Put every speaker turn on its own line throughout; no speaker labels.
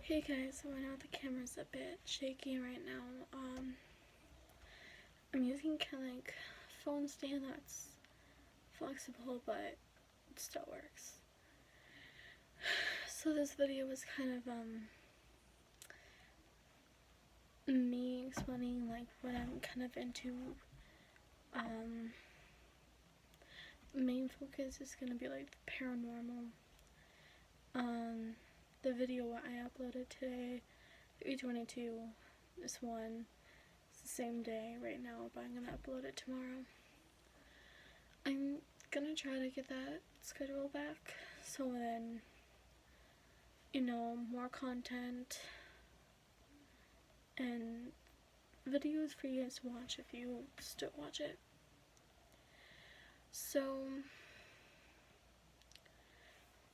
Hey guys, so right now the camera's a bit shaky right now. I'm using kind of like phone stand that's flexible, but it still works. So this video was kind of me explaining like what I'm kind of into. Main focus is gonna be like the paranormal. The video I uploaded today, 322, this one, it's the same day right now, but I'm gonna upload it tomorrow. I'm gonna try to get that schedule back, so then, more content and videos for you guys to watch if you still watch it. So,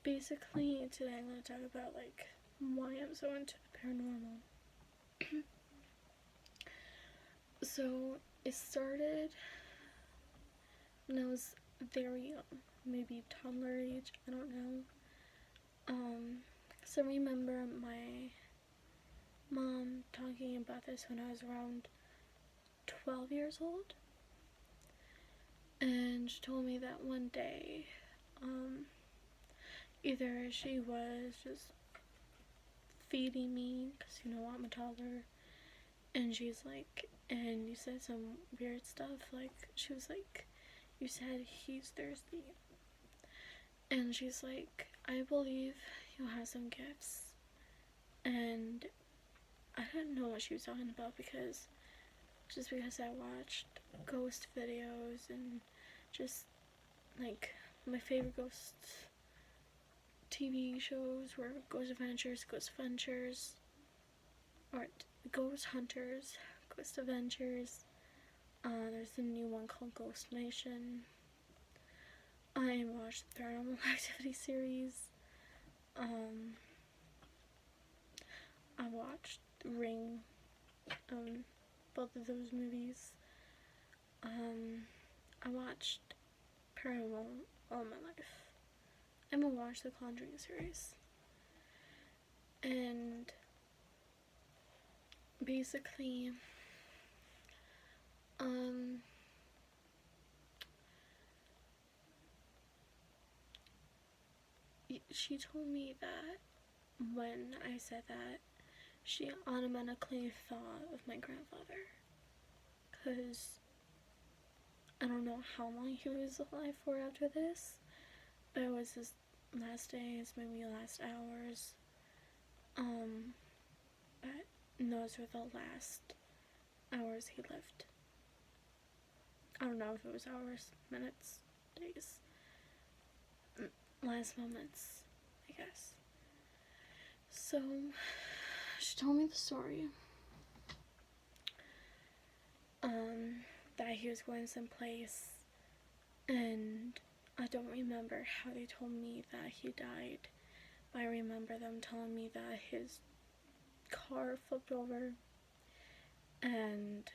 basically, today I'm going to talk about, like, why I'm so into the paranormal. So, it started when I was very young, maybe toddler age, I don't know. So I remember my mom talking about this when I was around 12 years old. And she told me that one day, either she was just feeding me, because I'm a toddler, and she's like, and you said some weird stuff, like, she was like, you said he's thirsty, and she's like, I believe he'll have some gifts. And I didn't know what she was talking about, because I watched ghost videos and just like my favorite ghost TV shows were Ghost Adventures, or Ghost Hunters, Ghost Adventures. There's a new one called Ghost Nation. I watched the Paranormal Activity series. I watched Ring, both of those movies. I watched Paranormal all my life. I'm gonna watch the Conjuring series. And basically, she told me that when I said that, she automatically thought of my grandfather, because I don't know how long he was alive for after this, but it was his last days, maybe last hours. But those were the last hours he lived. I don't know if it was hours, minutes, days, last moments, I guess. So, she told me the story. That he was going someplace, and I don't remember how they told me that he died, but I remember them telling me that his car flipped over, and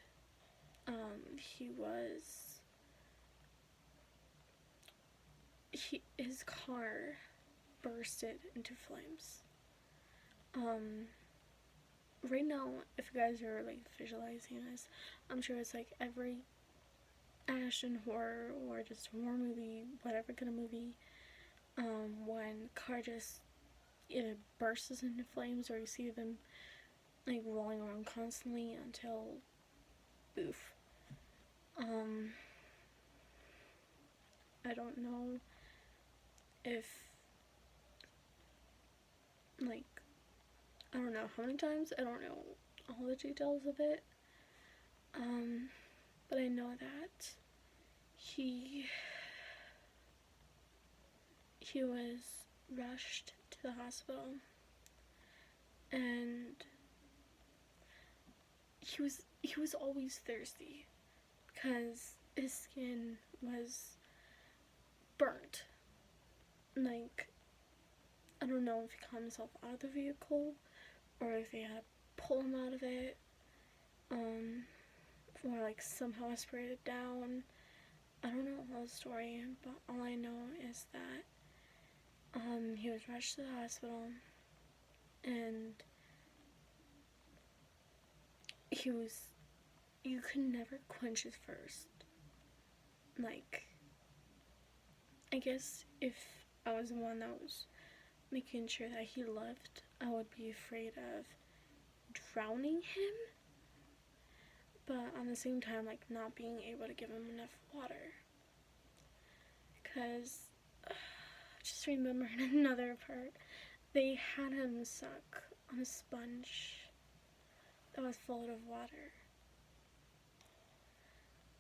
his car bursted into flames. Right now, if you guys are like visualizing this, I'm sure it's like every action horror or just horror movie, whatever kind of movie, when car just either bursts into flames or you see them like rolling around constantly until boof. I don't know if, like, I don't know how many times, I don't know all the details of it, but I know that he was rushed to the hospital, and he was always thirsty, because his skin was burnt. Like, I don't know if he got himself out of the vehicle, or if they had to pull him out of it, or like somehow sprayed it down. I don't know the whole story, but all I know is that he was rushed to the hospital, and you could never quench his thirst. Like, I guess if I was the one that was making sure that he lived, I would be afraid of drowning him, but at the same time, like, not being able to give him enough water. Because, just remembered another part, they had him suck on a sponge that was full of water.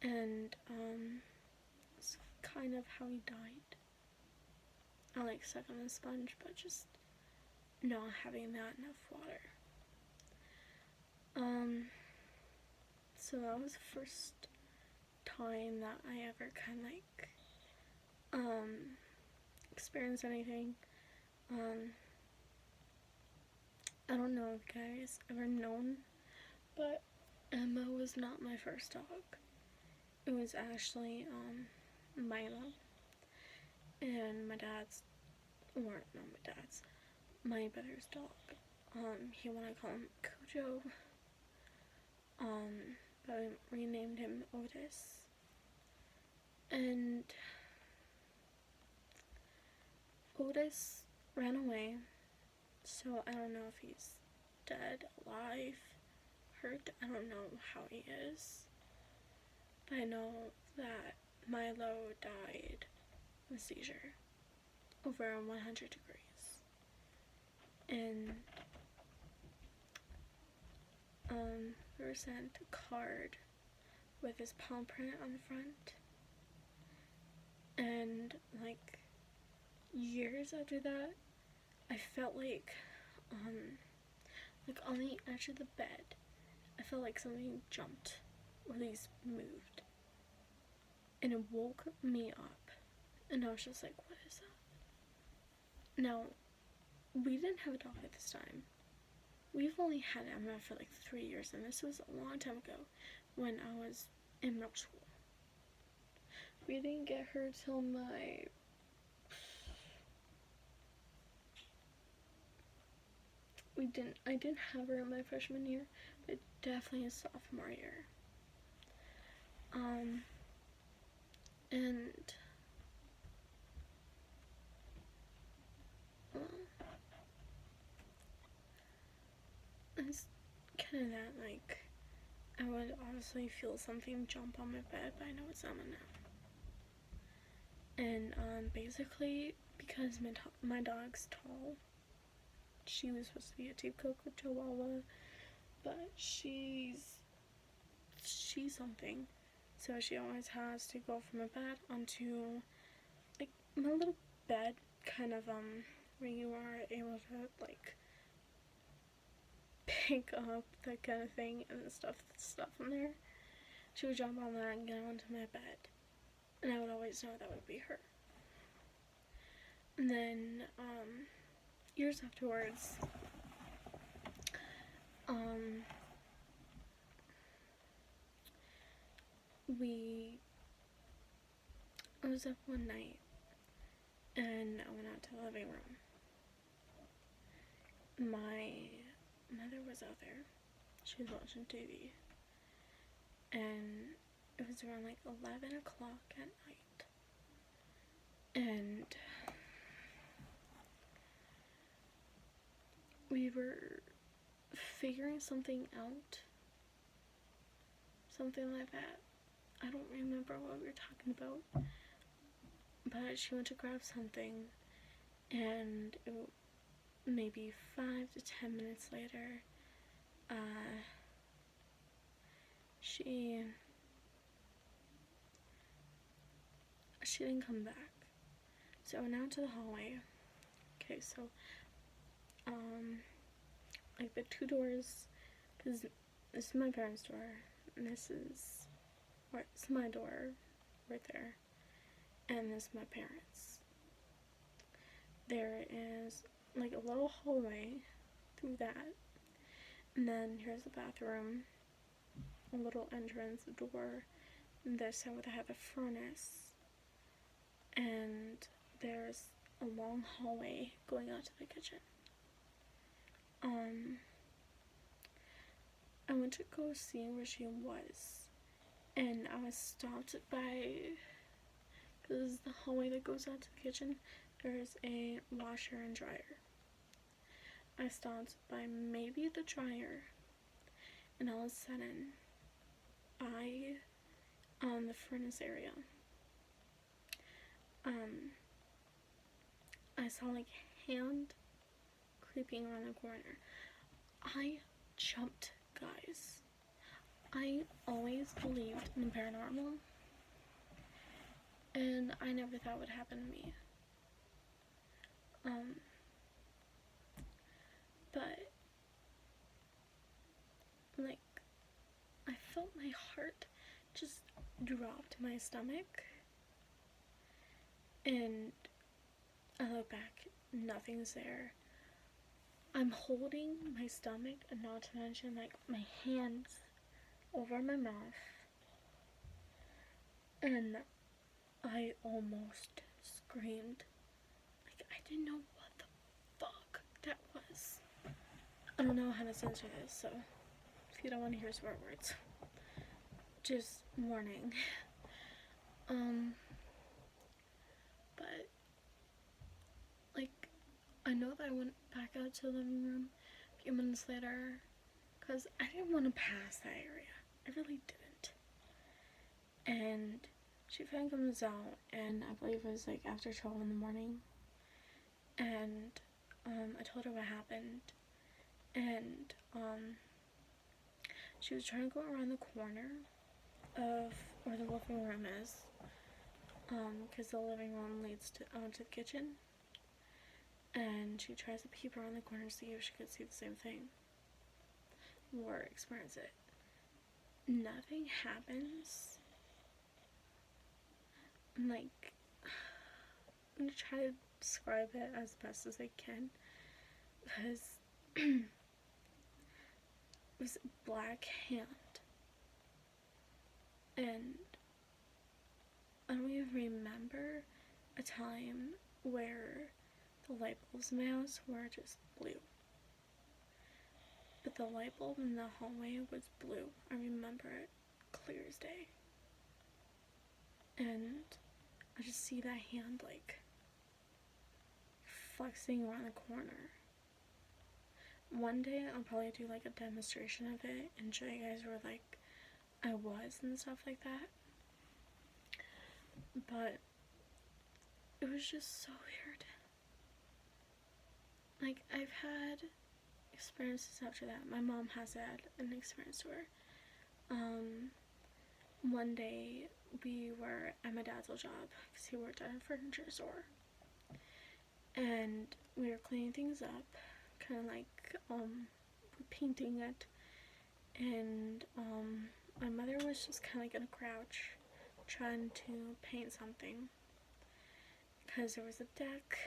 And, it's kind of how he died. I like suck on a sponge, but just not having that enough water. So that was the first time that I ever kind of like, experienced anything. I don't know if guys ever known, but Emma was not my first dog. It was actually, Milo. And my brother's dog. He wanted to call him Cujo. But I renamed him Otis. And Otis ran away. So I don't know if he's dead, alive, hurt. I don't know how he is. But I know that Milo died of a seizure over 100 degrees. And we were sent a card with his palm print on the front. And like years after that, I felt like on the edge of the bed, I felt like something jumped, or at least moved. And it woke me up. And I was just like, what is that? Now, we didn't have a dog at this time. We've only had Emma for like 3 years, and this was a long time ago when I was in middle school. We didn't get her till I didn't have her in my freshman year, but definitely a sophomore year. And it's kind of that, like, I would honestly feel something jump on my bed, but I know it's Emma now. And basically, because my dog's tall, she was supposed to be a Deep Cocoa Chihuahua, but she's something. So she always has to go from a bed onto, like, my little bed, kind of, where you are able to, like, pick up that kind of thing and stuff in there. She would jump on that and get onto my bed. And I would always know that would be her. And then, years afterwards, I was up one night, and I went out to the living room. My mother was out there. She was watching TV. And it was around like 11 o'clock at night. And we were figuring something out. Something like that. I don't remember what we were talking about. But she went to grab something, and maybe 5 to 10 minutes later, she didn't come back. So I went out to the hallway. Okay, so, like the two doors, because this is my parents' door, and this is my door, right there, and this is my parents'. There is, like, a little hallway through that, and then here's the bathroom, a little entrance door, and this side where they have a furnace, and there's a long hallway going out to the kitchen. I went to go see where she was, and I was stopped by, because the hallway that goes out to the kitchen, there's a washer and dryer. I stopped by maybe the dryer, and all of a sudden, on the furnace area, I saw like a hand creeping around the corner. I jumped, guys. I always believed in the paranormal, and I never thought it would happen to me. But like, I felt my heart just drop to my stomach, and I look back, nothing's there. I'm holding my stomach, and not to mention like my hands over my mouth, and I almost screamed. Like, I didn't know what the fuck that was. I don't know how to censor this, so if you don't want to hear swear words, just warning. But like, I know that I went back out to the living room a few minutes later, because I didn't want to pass that area. I really didn't. And she finally comes out, and I believe it was like after 12 in the morning, and I told her what happened, and she was trying to go around the corner of where the living room is, because the living room leads to the kitchen, and she tries to peep around the corner to see if she could see the same thing or experience it. Nothing happens. Like, I'm gonna try to describe it as best as I can, because it was a black hand, and I don't even remember a time where the light bulbs in my house were just blue. But the light bulb in the hallway was blue. I remember it clear as day. And I just see that hand like flexing around the corner. One day I'll probably do like a demonstration of it and show you guys where like I was and stuff like that. But it was just so weird. Like, I've had experiences after that. My mom has had an experience where one day we were at my dad's old job because he worked at a furniture store, and we were cleaning things up, kind of like painting it, and my mother was just kind of like in a crouch trying to paint something, because there was a deck,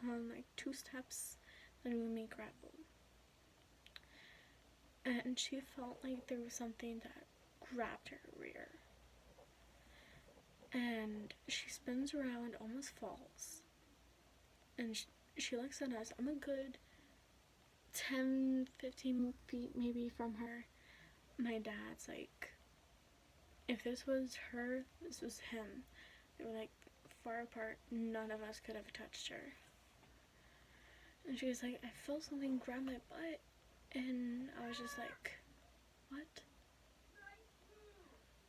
like 2 steps, then we made gravel, and she felt like there was something that grabbed her rear, and she spins around, almost falls, and she looks at us. I'm a good 10-15 feet maybe from her. My dad's like, if this was her, this was him. They were like far apart. None of us could have touched her. And she was like, I felt something grab my butt, and I was just like, what?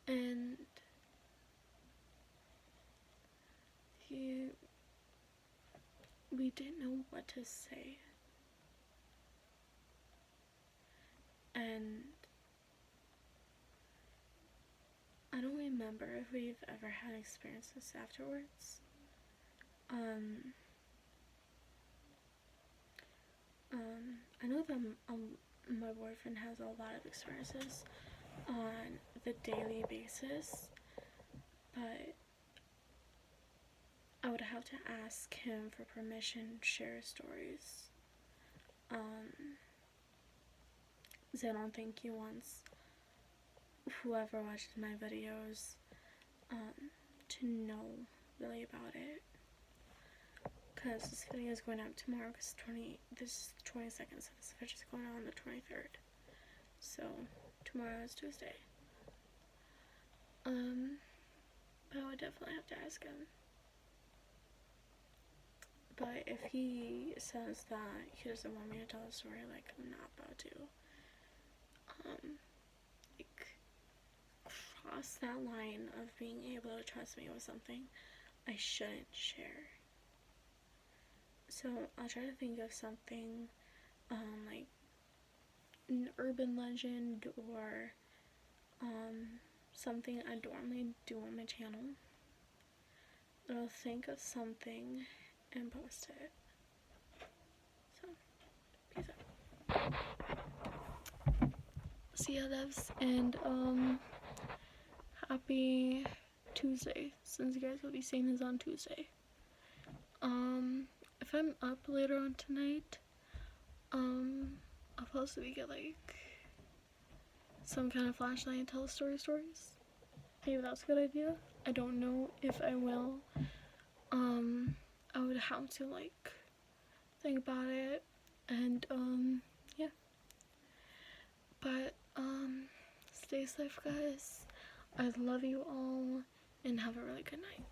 And we didn't know what to say. And I don't remember if we've ever had experiences afterwards. I know that my boyfriend has a lot of experiences on the daily basis, but I would have to ask him for permission to share stories. Because I don't think he wants whoever watches my videos to know really about it. Because this video is going up tomorrow, because this is the 22nd, so this video is going on the 23rd. so tomorrow is Tuesday. But I would definitely have to ask him. But if he says that he doesn't want me to tell a story, like, I'm not about to, like, cross that line of being able to trust me with something I shouldn't share. So I'll try to think of something, like, an urban legend or, something I normally do on my channel. I'll think of something and post it. So, peace out. See ya, devs, and happy Tuesday, since you guys will be seeing this on Tuesday. If I'm up later on tonight, I'll possibly get like some kind of flashlight and tell the stories. Maybe that's a good idea. I don't know if I will. I would have to like think about it, and yeah. But stay safe, guys. I love you all, and have a really good night.